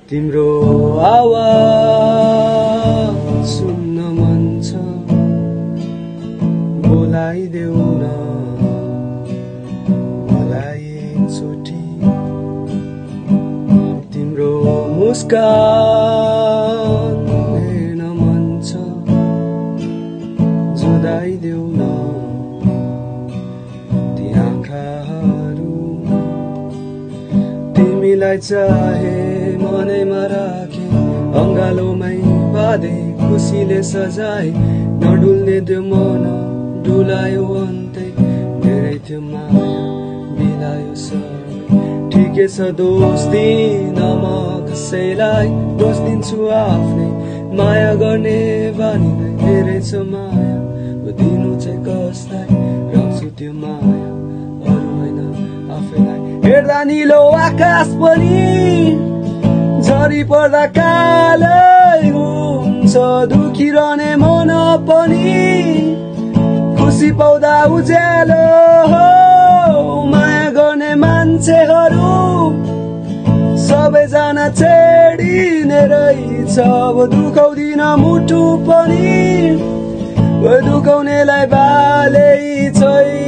तिम्रो आवाज सुन्न मन छ बोलाइदेऊ न मलाई एकचोटि तिम्रो मुस्कान हेर्न मन छ जुदाइदेऊ न ती आँखाहरू तिमीलाई चाहे मनैमा राखे अङ्गालोमै बाँधे खुसीले सजाए नडुल्ने त्यो मन डुलायो अन्तै धेरै थियो माया बिलायो सबै ठिकै छ दोष दिन म कसैलाई दोष दिन्छु आफ्नै माया गर्ने बानीलाई धेरै छ माया दिनु चाहिँ कसलाई राख्छु त्यो माया अरू होइन आफैलाई हेर्दा निलो आकाश पनि झरी पर्दा कालै हुन्छ दुखिरहने मन पनि खुसी पाउँदा उज्यालो हो माया गर्ने मान्छेहरू सबैजना छेडिने रहेछ अब दुखाउँदिन मुटु पनि दुखाउनेलाई बालै छैन